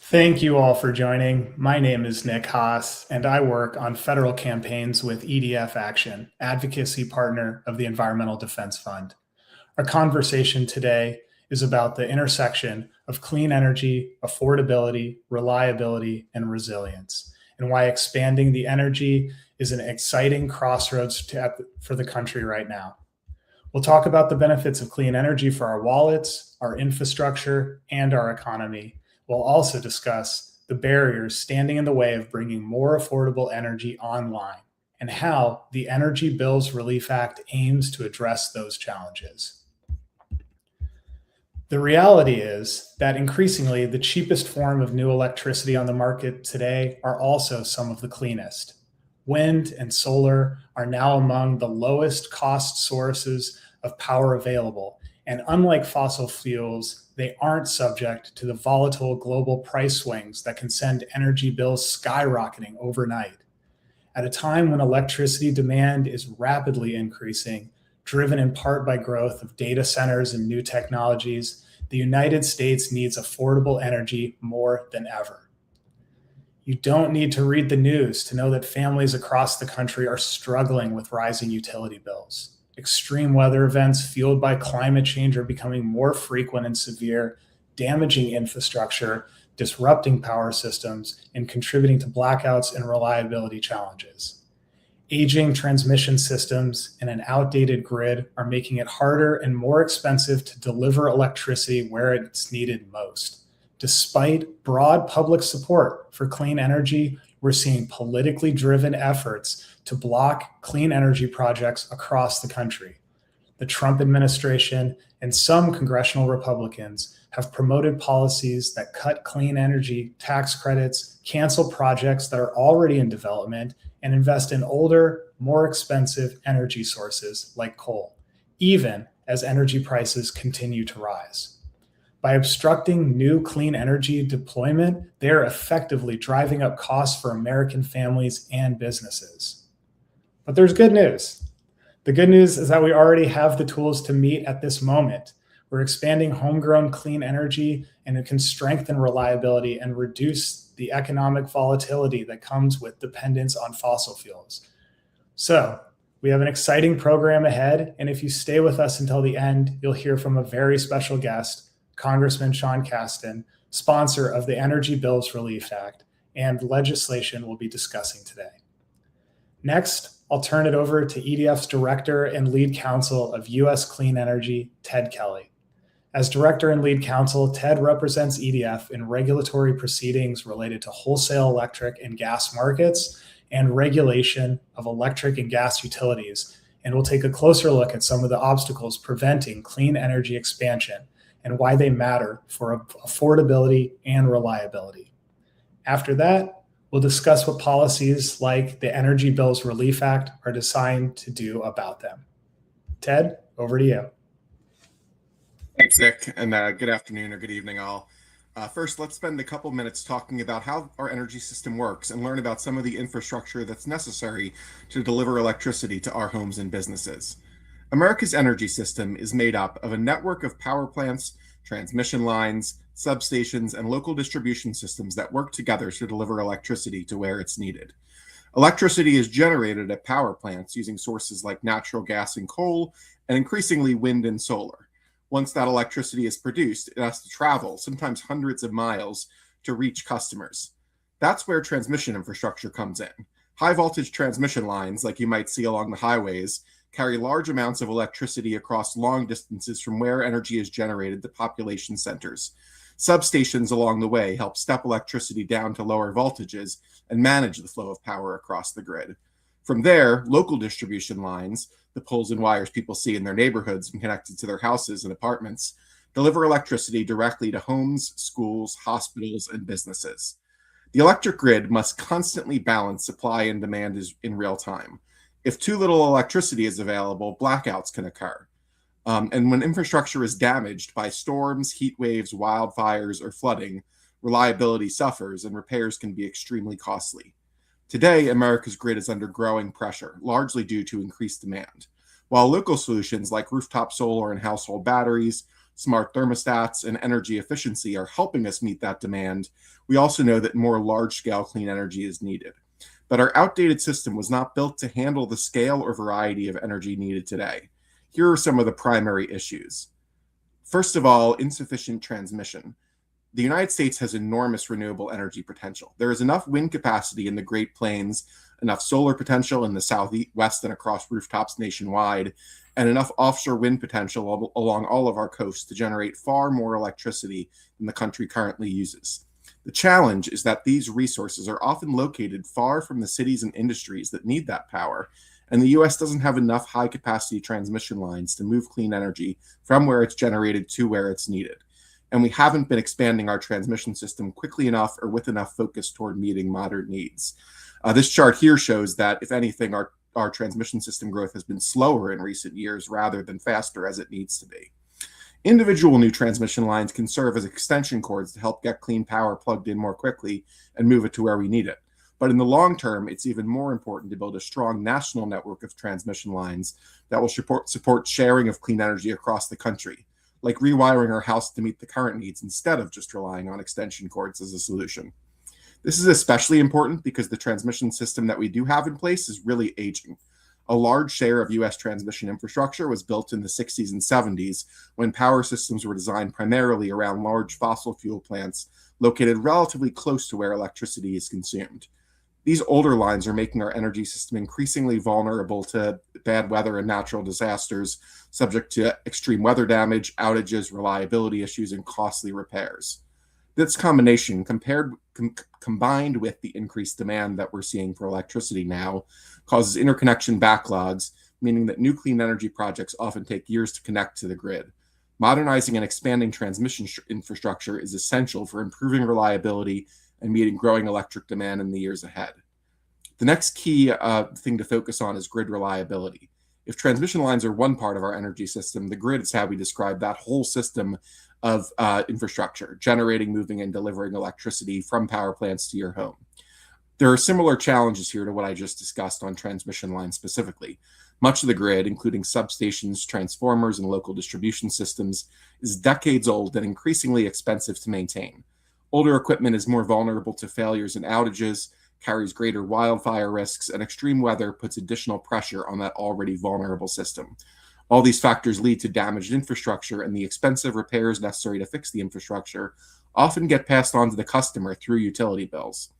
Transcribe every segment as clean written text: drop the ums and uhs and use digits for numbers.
Thank you all for joining. My name is Nick Haas, and I work on federal campaigns with EDF Action, advocacy partner of the Environmental Defense Fund. Our conversation today is about the intersection of clean energy, affordability, reliability, and resilience, and why expanding the energy is an exciting crossroads for the country right now. We'll talk about the benefits of clean energy for our wallets, our infrastructure, and our economy. We'll also discuss the barriers standing in the way of bringing more affordable energy online and how the Energy Bills Relief Act aims to address those challenges. The reality is that increasingly the cheapest form of new electricity on the market today are also some of the cleanest. Wind and solar are now among the lowest cost sources of power available. And unlike fossil fuels, they aren't subject to the volatile global price swings that can send energy bills skyrocketing overnight. At a time when electricity demand is rapidly increasing, driven in part by growth of data centers and new technologies, the United States needs affordable energy more than ever. You don't need to read the news to know that families across the country are struggling with rising utility bills. Extreme weather events fueled by climate change are becoming more frequent and severe, damaging infrastructure, disrupting power systems, and contributing to blackouts and reliability challenges. Aging transmission systems and an outdated grid are making it harder and more expensive to deliver electricity where it's needed most. Despite broad public support for clean energy, we're seeing politically driven efforts to block clean energy projects across the country. The Trump administration and some congressional Republicans have promoted policies that cut clean energy tax credits, cancel projects that are already in development, and invest in older, more expensive energy sources like coal, even as energy prices continue to rise. By obstructing new clean energy deployment, they are effectively driving up costs for American families and businesses. But there's good news. The good news is that we already have the tools to meet at this moment. We're expanding homegrown clean energy, and it can strengthen reliability and reduce the economic volatility that comes with dependence on fossil fuels. So we have an exciting program ahead, and if you stay with us until the end, you'll hear from a very special guest, Congressman Sean Casten, sponsor of the Energy Bills Relief Act, and legislation we'll be discussing today. Next, I'll turn it over to EDF's Director and Lead Counsel of U.S. Clean Energy, Ted Kelly. As Director and Lead Counsel, Ted represents EDF in regulatory proceedings related to wholesale electric and gas markets and regulation of electric and gas utilities, and will take a closer look at some of the obstacles preventing clean energy expansion and why they matter for affordability and reliability. After that, we'll discuss what policies like the Energy Bills Relief Act are designed to do about them. Ted, over to you. Thanks, Nick, and good afternoon or good evening, all. First, let's spend a couple minutes talking about how our energy system works and learn about some of the infrastructure that's necessary to deliver electricity to our homes and businesses. America's energy system is made up of a network of power plants, transmission lines, substations, and local distribution systems that work together to deliver electricity to where it's needed. Electricity is generated at power plants using sources like natural gas and coal, and increasingly wind and solar. Once that electricity is produced, it has to travel, sometimes hundreds of miles, to reach customers. That's where transmission infrastructure comes in. High voltage transmission lines, like you might see along the highways, carry large amounts of electricity across long distances from where energy is generated to population centers. Substations along the way help step electricity down to lower voltages and manage the flow of power across the grid. From there, local distribution lines, the poles and wires people see in their neighborhoods and connected to their houses and apartments, deliver electricity directly to homes, schools, hospitals, and businesses. The electric grid must constantly balance supply and demand in real time. If too little electricity is available, blackouts can occur. And when infrastructure is damaged by storms, heat waves, wildfires, or flooding, reliability suffers and repairs can be extremely costly. Today, America's grid is under growing pressure, largely due to increased demand. While local solutions like rooftop solar and household batteries Smart thermostats and energy efficiency are helping us meet that demand, we also know that more large-scale clean energy is needed. But our outdated system was not built to handle the scale or variety of energy needed today. Here are some of the primary issues. First of all, insufficient transmission. The United States has enormous renewable energy potential. There is enough wind capacity in the Great Plains, enough solar potential in the southwest and across rooftops nationwide, and enough offshore wind potential along all of our coasts to generate far more electricity than the country currently uses. The challenge is that these resources are often located far from the cities and industries that need that power, and the US doesn't have enough high-capacity transmission lines to move clean energy from where it's generated to where it's needed. And we haven't been expanding our transmission system quickly enough or with enough focus toward meeting modern needs. This chart here shows that, if anything, our transmission system growth has been slower in recent years rather than faster as it needs to be. Individual new transmission lines can serve as extension cords to help get clean power plugged in more quickly and move it to where we need it. But in the long term, it's even more important to build a strong national network of transmission lines that will support sharing of clean energy across the country, like rewiring our house to meet the current needs instead of just relying on extension cords as a solution. This is especially important because the transmission system that we do have in place is really aging. A large share of US transmission infrastructure was built in the 60s and 70s when power systems were designed primarily around large fossil fuel plants located relatively close to where electricity is consumed. These older lines are making our energy system increasingly vulnerable to bad weather and natural disasters, subject to extreme weather damage, outages, reliability issues, and costly repairs. This combination, combined with the increased demand that we're seeing for electricity now, causes interconnection backlogs, meaning that new clean energy projects often take years to connect to the grid. Modernizing and expanding transmission infrastructure is essential for improving reliability and meeting growing electric demand in the years ahead. The next key thing to focus on is grid reliability. If transmission lines are one part of our energy system, the grid is how we describe that whole system of infrastructure, generating, moving, and delivering electricity from power plants to your home. There are similar challenges here to what I just discussed on transmission lines specifically. Much of the grid, including substations, transformers, and local distribution systems, is decades old and increasingly expensive to maintain. Older equipment is more vulnerable to failures and outages, carries greater wildfire risks, and extreme weather puts additional pressure on that already vulnerable system. All these factors lead to damaged infrastructure, and the expensive repairs necessary to fix the infrastructure often get passed on to the customer through utility bills.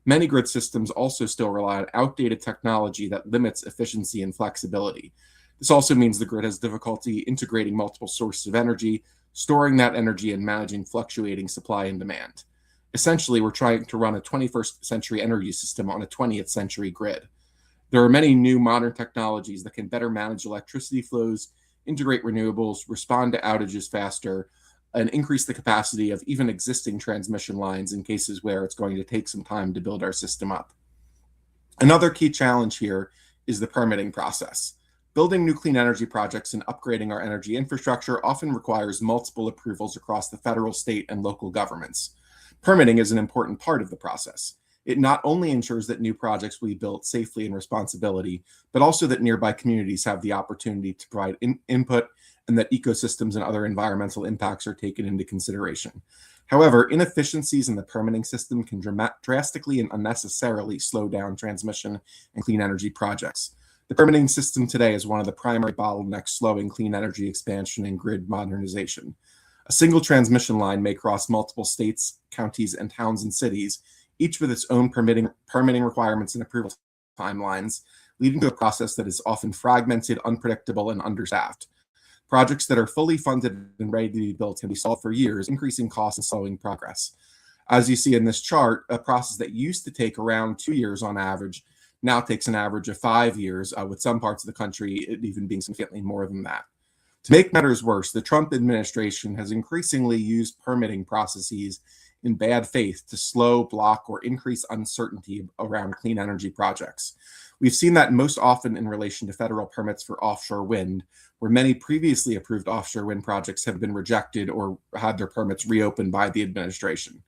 Many grid systems also still rely on outdated technology that limits efficiency and flexibility. This also means the grid has difficulty integrating multiple sources of energy, storing that energy, and managing fluctuating supply and demand. Essentially, we're trying to run a 21st century energy system on a 20th century grid. There are many new modern technologies that can better manage electricity flows, integrate renewables, respond to outages faster, and increase the capacity of even existing transmission lines in cases where it's going to take some time to build our system up. Another key challenge here is the permitting process. Building new clean energy projects and upgrading our energy infrastructure often requires multiple approvals across the federal, state, and local governments. Permitting is an important part of the process. It not only ensures that new projects will be built safely and responsibility, but also that nearby communities have the opportunity to provide input and that ecosystems and other environmental impacts are taken into consideration. However, inefficiencies in the permitting system can drastically and unnecessarily slow down transmission and clean energy projects. The permitting system today is one of the primary bottlenecks slowing clean energy expansion and grid modernization. A single transmission line may cross multiple states, counties, and towns and cities, each with its own permitting requirements and approval timelines, leading to a process that is often fragmented, unpredictable, and understaffed. Projects that are fully funded and ready to be built can be stalled for years, increasing costs and slowing progress. As you see in this chart, a process that used to take around 2 years on average now takes an average of 5 years, with some parts of the country it even being significantly more than that. To make matters worse, the Trump administration has increasingly used permitting processes in bad faith to slow, block, or increase uncertainty around clean energy projects. We've seen that most often in relation to federal permits for offshore wind, where many previously approved offshore wind projects have been rejected or had their permits reopened by the administration.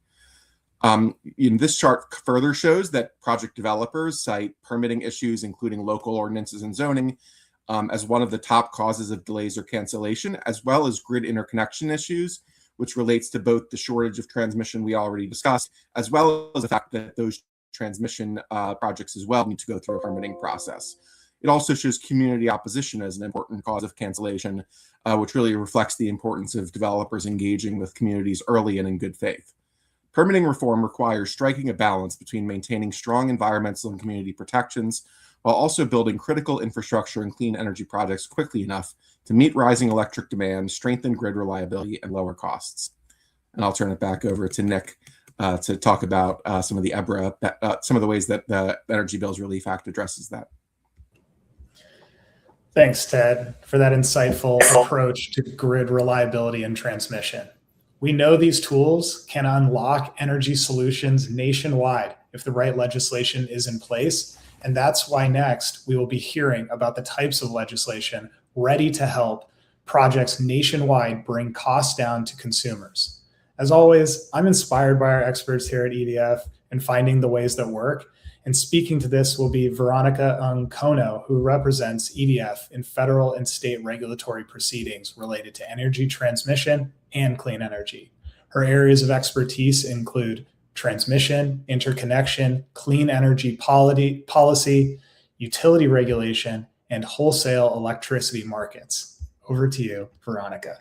This chart further shows that project developers cite permitting issues, including local ordinances and zoning, as one of the top causes of delays or cancellation, as well as grid interconnection issues, which relates to both the shortage of transmission we already discussed, as well as the fact that those transmission projects as well need to go through a permitting process. It also shows community opposition as an important cause of cancellation, which really reflects the importance of developers engaging with communities early and in good faith. Permitting reform requires striking a balance between maintaining strong environmental and community protections while also building critical infrastructure and clean energy projects quickly enough to meet rising electric demand, strengthen grid reliability, and lower costs. And I'll turn it back over to Nick to talk about some of the EBRA, some of the ways that the Energy Bills Relief Act addresses that. Thanks, Ted, for that insightful approach to grid reliability and transmission. We know these tools can unlock energy solutions nationwide if the right legislation is in place. And that's why next we will be hearing about the types of legislation ready to help projects nationwide bring costs down to consumers. As always, I'm inspired by our experts here at EDF and finding the ways that work. And speaking to this will be Veronica Uncono, who represents EDF in federal and state regulatory proceedings related to energy transmission and clean energy. Her areas of expertise include transmission, interconnection, clean energy policy, utility regulation, and wholesale electricity markets. Over to you, Veronica.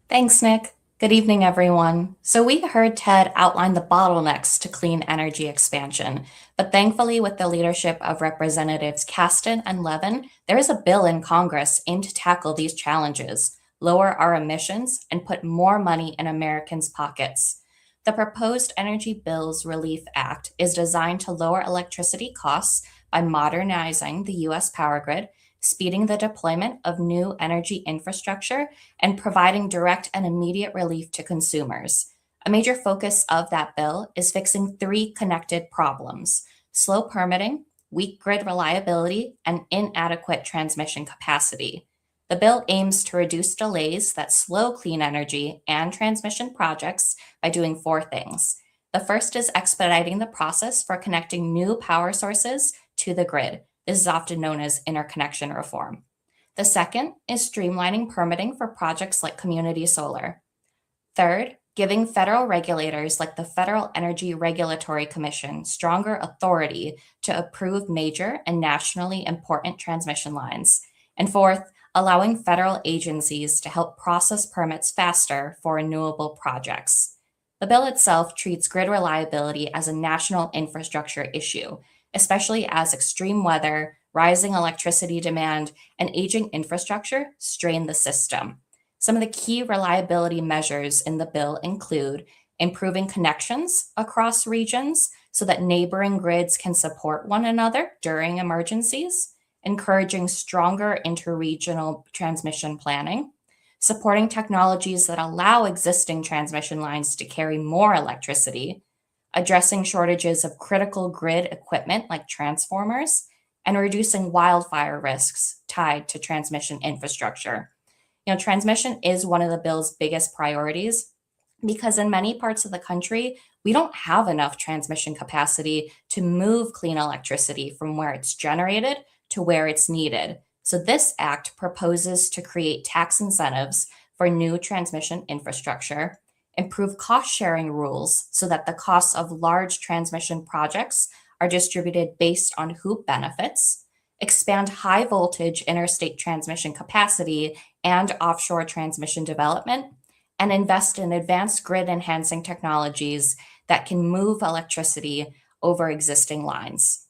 Thanks, Nick. Good evening, everyone. So we heard Ted outline the bottlenecks to clean energy expansion, but thankfully with the leadership of Representatives Caston and Levin, there is a bill in Congress aimed to tackle these challenges, lower our emissions, and put more money in Americans' pockets. The proposed Energy Bills Relief Act is designed to lower electricity costs by modernizing the U.S. power grid, speeding the deployment of new energy infrastructure, and providing direct and immediate relief to consumers. A major focus of that bill is fixing three connected problems: slow permitting, weak grid reliability, and inadequate transmission capacity. The bill aims to reduce delays that slow clean energy and transmission projects by doing four things. The first is expediting the process for connecting new power sources to the grid. This is often known as interconnection reform. The second is streamlining permitting for projects like community solar. Third, giving federal regulators like the Federal Energy Regulatory Commission stronger authority to approve major and nationally important transmission lines. And fourth, allowing federal agencies to help process permits faster for renewable projects. The bill itself treats grid reliability as a national infrastructure issue, especially as extreme weather, rising electricity demand, and aging infrastructure strain the system. Some of the key reliability measures in the bill include improving connections across regions so that neighboring grids can support one another during emergencies, encouraging stronger interregional transmission planning, supporting technologies that allow existing transmission lines to carry more electricity, addressing shortages of critical grid equipment like transformers, and reducing wildfire risks tied to transmission infrastructure. Transmission is one of the bill's biggest priorities because in many parts of the country, we don't have enough transmission capacity to move clean electricity from where it's generated to where it's needed. So this act proposes to create tax incentives for new transmission infrastructure, improve cost-sharing rules so that the costs of large transmission projects are distributed based on who benefits, expand high-voltage interstate transmission capacity and offshore transmission development, and invest in advanced grid-enhancing technologies that can move electricity over existing lines.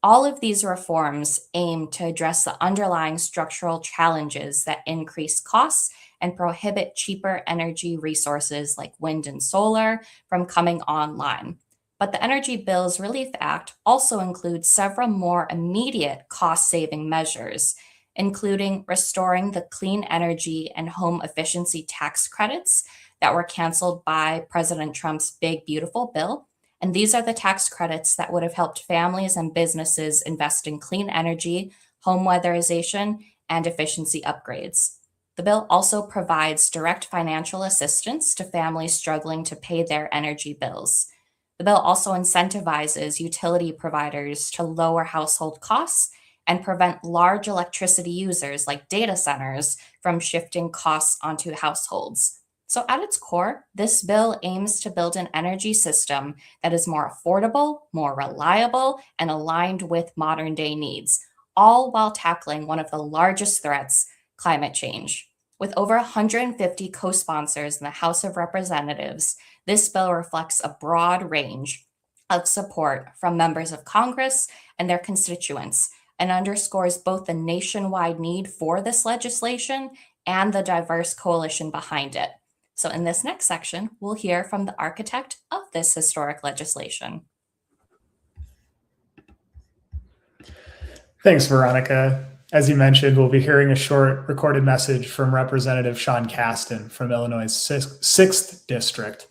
All of these reforms aim to address the underlying structural challenges that increase costs and prohibit cheaper energy resources like wind and solar from coming online. But the Energy Bills Relief Act also includes several more immediate cost-saving measures, including restoring the clean energy and home efficiency tax credits that were canceled by President Trump's Big Beautiful Bill. And these are the tax credits that would have helped families and businesses invest in clean energy, home weatherization, and efficiency upgrades. The bill also provides direct financial assistance to families struggling to pay their energy bills. The bill also incentivizes utility providers to lower household costs and prevent large electricity users like data centers from shifting costs onto households. So, at its core, this bill aims to build an energy system that is more affordable, more reliable, and aligned with modern day needs, all while tackling one of the largest threats, climate change. With over 150 co sponsors in the House of Representatives, this bill reflects a broad range of support from members of Congress and their constituents and underscores both the nationwide need for this legislation and the diverse coalition behind it. So, in this next section, we'll hear from the architect of this historic legislation. Thanks, Veronica. As you mentioned, we'll be hearing a short recorded message from Representative Sean Casten from Illinois' 6th District.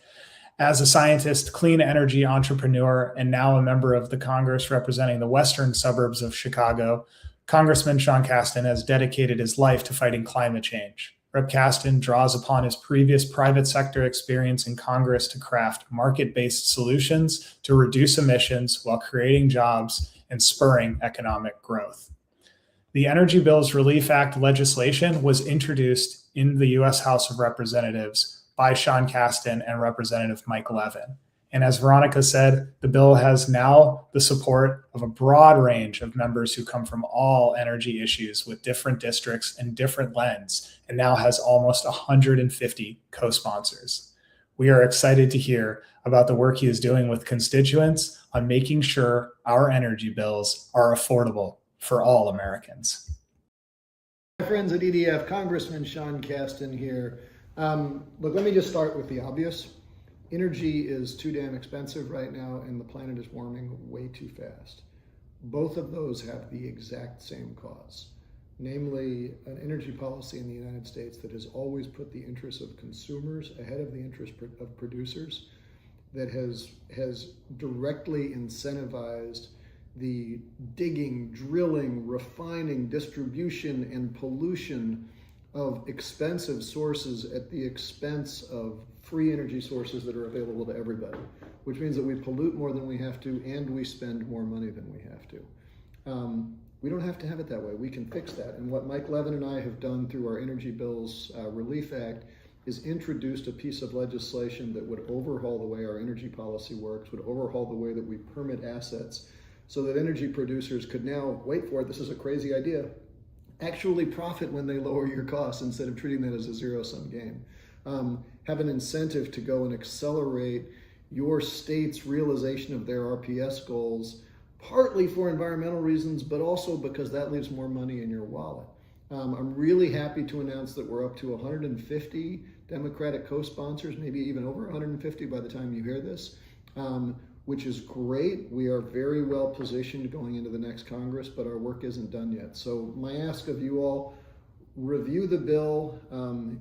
As a scientist, clean energy entrepreneur, and now a member of the Congress representing the western suburbs of Chicago, Congressman Sean Casten has dedicated his life to fighting climate change. Rep. Casten draws upon his previous private sector experience in Congress to craft market-based solutions to reduce emissions while creating jobs and spurring economic growth. The Energy Bills Relief Act legislation was introduced in the U.S. House of Representatives by Sean Casten and Representative Mike Levin. And as Veronica said, the bill has now the support of a broad range of members who come from all energy issues with different districts and different lens, and now has almost 150 co-sponsors. We are excited to hear about the work he is doing with constituents on making sure our energy bills are affordable for all Americans. My friends at EDF, Congressman Sean Casten here. Look, let me just start with the obvious. Energy is too damn expensive right now, and the planet is warming way too fast. Both of those have the exact same cause, namely an energy policy in the United States that has always put the interests of consumers ahead of the interests of producers, that has directly incentivized the digging, drilling, refining, distribution, and pollution of expensive sources at the expense of free energy sources that are available to everybody, which means that we pollute more than we have to and we spend more money than we have to. We don't have to have it that way. We can fix that. And what Mike Levin and I have done through our Energy Bills Relief Act is introduced a piece of legislation that would overhaul the way our energy policy works, would overhaul the way that we permit assets, so that energy producers could now, wait for it, this is a crazy idea, actually profit when they lower your costs instead of treating that as a zero-sum game. Have an incentive to go and accelerate your state's realization of their RPS goals, partly for environmental reasons, but also because that leaves more money in your wallet. I'm really happy to announce that we're up to 150 Democratic co-sponsors, maybe even over 150 by the time you hear this, which is great. We are very well positioned going into the next Congress, but our work isn't done yet. So my ask of you all, review the bill.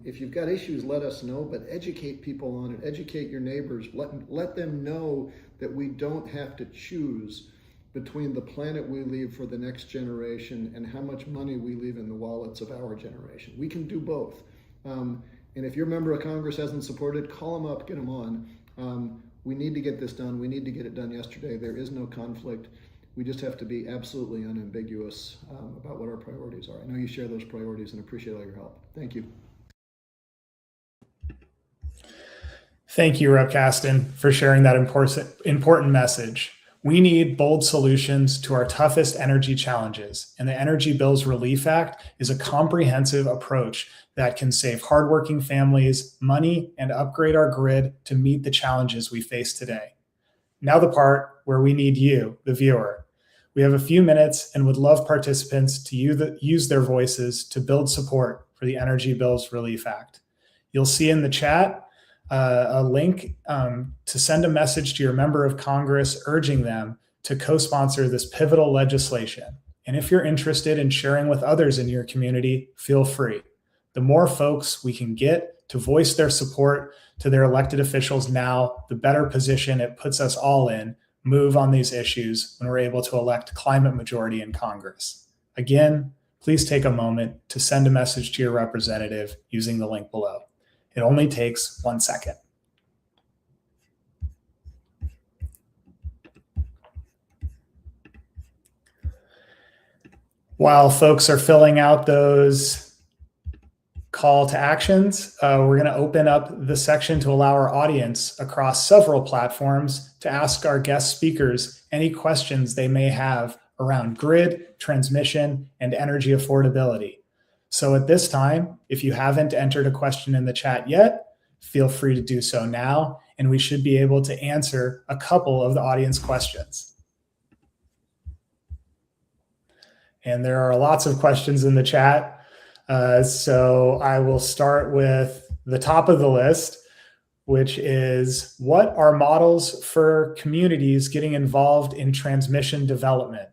If you've got issues, let us know, but educate people on it, educate your neighbors, let them know that we don't have to choose between the planet we leave for the next generation and how much money we leave in the wallets of our generation. We can do both. And if your member of Congress hasn't supported, call them up, get them on. We need to get this done. We need to get it done yesterday. There is no conflict. We just have to be absolutely unambiguous about what our priorities are. I know you share those priorities and appreciate all your help. Thank you. Thank you, Rep. Casten, for sharing that important message. We need bold solutions to our toughest energy challenges, and the Energy Bills Relief Act is a comprehensive approach that can save hardworking families money and upgrade our grid to meet the challenges we face today. Now the part where we need you, the viewer. We have a few minutes and would love participants to use their voices to build support for the Energy Bills Relief Act. You'll see in the chat a link to send a message to your member of Congress urging them to co-sponsor this pivotal legislation. And if you're interested in sharing with others in your community, feel free. The more folks we can get to voice their support to their elected officials now, the better position it puts us all in move on these issues when we're able to elect climate majority in Congress. Again, please take a moment to send a message to your representative using the link below. It only takes 1 second. While folks are filling out those call to actions, we're going to open up the section to allow our audience across several platforms to ask our guest speakers any questions they may have around grid, transmission, and energy affordability. So at this time, if you haven't entered a question in the chat yet, feel free to do so now, and we should be able to answer a couple of the audience questions. And there are lots of questions in the chat. So I will start with the top of the list, which is, what are models for communities getting involved in transmission development?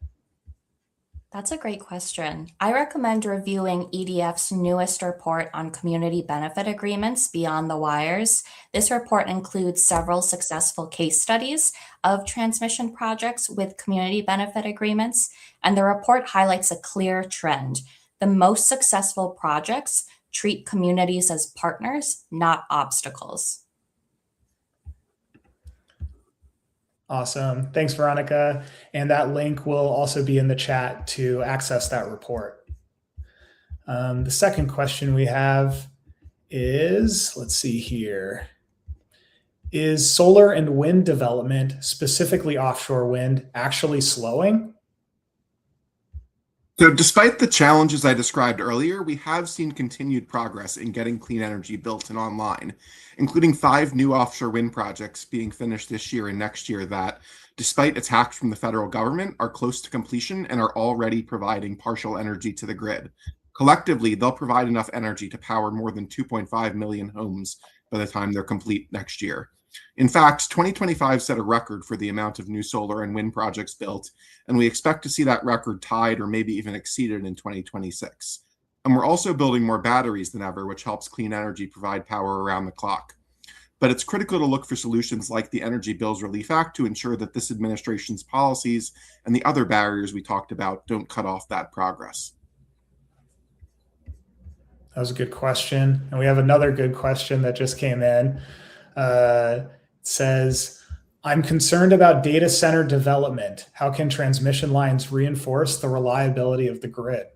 That's a great question. I recommend reviewing EDF's newest report on community benefit agreements beyond the wires. This report includes several successful case studies of transmission projects with community benefit agreements, and the report highlights a clear trend. The most successful projects treat communities as partners, not obstacles. Awesome. Thanks, Veronica. And that link will also be in the chat to access that report. The second question we have is, let's see here. Is solar and wind development, specifically offshore wind, actually slowing? So despite the challenges I described earlier, we have seen continued progress in getting clean energy built and online, including 5 new offshore wind projects being finished this year and next year that, despite attacks from the federal government, are close to completion and are already providing partial energy to the grid. Collectively, they'll provide enough energy to power more than 2.5 million homes by the time they're complete next year. In fact, 2025 set a record for the amount of new solar and wind projects built, and we expect to see that record tied or maybe even exceeded in 2026. And we're also building more batteries than ever, which helps clean energy provide power around the clock. But it's critical to look for solutions like the Energy Bills Relief Act to ensure that this administration's policies and the other barriers we talked about don't cut off that progress. That was a good question. And we have another good question that just came in. It says, I'm concerned about data center development. How can transmission lines reinforce the reliability of the grid?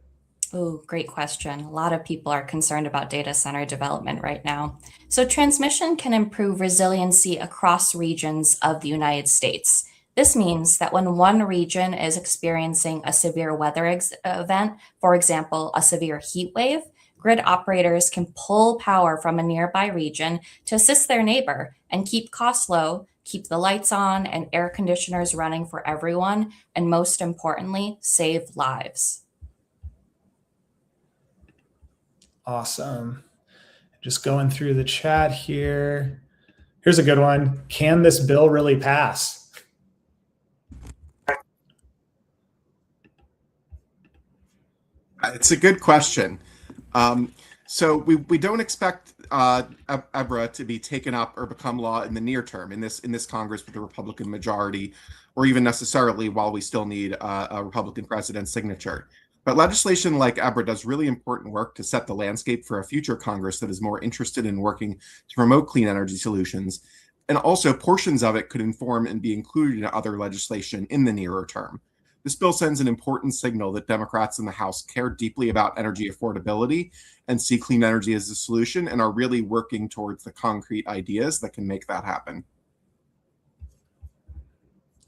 Oh, great question. A lot of people are concerned about data center development right now. So transmission can improve resiliency across regions of the United States. This means that when one region is experiencing a severe weather event, for example, a severe heat wave, grid operators can pull power from a nearby region to assist their neighbor and keep costs low, keep the lights on and air conditioners running for everyone, and most importantly, save lives. Awesome. Just going through the chat here. Here's a good one. Can this bill really pass? It's a good question. So we don't expect EBRA to be taken up or become law in the near term in this Congress with a Republican majority, or even necessarily while we still need a Republican president's signature. But legislation like EBRA does really important work to set the landscape for a future Congress that is more interested in working to promote clean energy solutions. And also portions of it could inform and be included in other legislation in the nearer term. This bill sends an important signal that Democrats in the House care deeply about energy affordability and see clean energy as a solution and are really working towards the concrete ideas that can make that happen.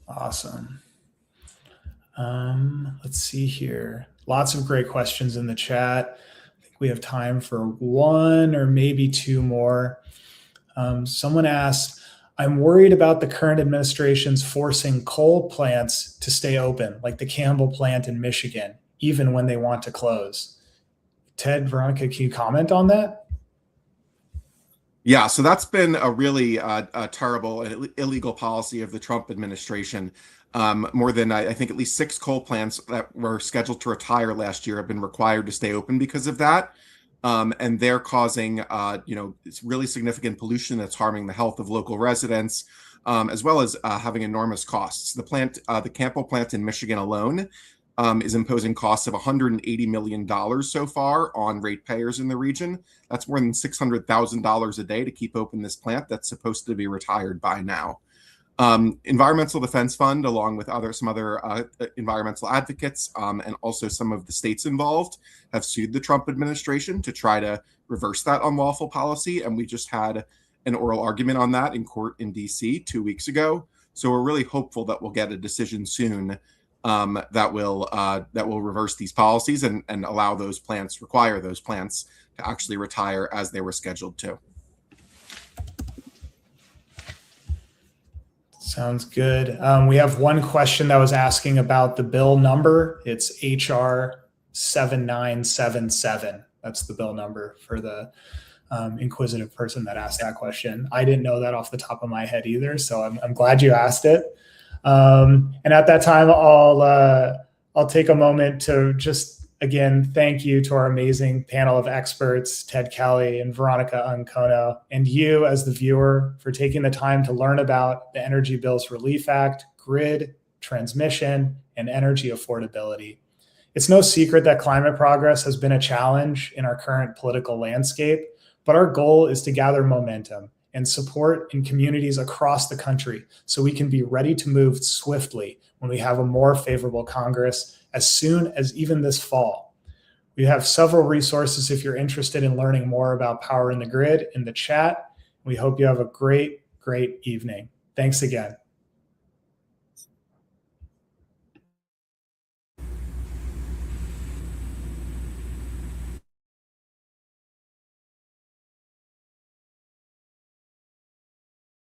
Awesome. Let's see here. Lots of great questions in the chat. I think we have time for one or maybe two more. Someone asked, I'm worried about the current administration's forcing coal plants to stay open, like the Campbell plant in Michigan, even when they want to close. Ted, Veronica, can you comment on that? Yeah, so that's been a really terrible and illegal policy of the Trump administration. More than, I think, at least 6 coal plants that were scheduled to retire last year have been required to stay open because of that. And they're causing, it's really significant pollution that's harming the health of local residents, as well as having enormous costs. The Campbell plant in Michigan alone is imposing costs of $180 million so far on ratepayers in the region. That's more than $600,000 a day to keep open this plant that's supposed to be retired by now. Environmental Defense Fund, along with some other environmental advocates, and also some of the states involved, have sued the Trump administration to try to reverse that unlawful policy. And we just had an oral argument on that in court in DC 2 weeks ago. So we're really hopeful that we'll get a decision soon that will reverse these policies and require those plants to actually retire as they were scheduled to. Sounds good. We have one question that was asking about the bill number. It's HR 7977. That's the bill number for the inquisitive person that asked that question. I didn't know that off the top of my head either, so I'm glad you asked it. And at that time, I'll take a moment to just again thank you to our amazing panel of experts, Ted Kelly and Veronica Uncono, and you as the viewer for taking the time to learn about the Energy Bills Relief Act, grid, transmission, and energy affordability. It's no secret that climate progress has been a challenge in our current political landscape, but our goal is to gather momentum and support in communities across the country so we can be ready to move swiftly when we have a more favorable Congress as soon as even this fall. We have several resources if you're interested in learning more about power in the grid in the chat. We hope you have a great evening. Thanks again.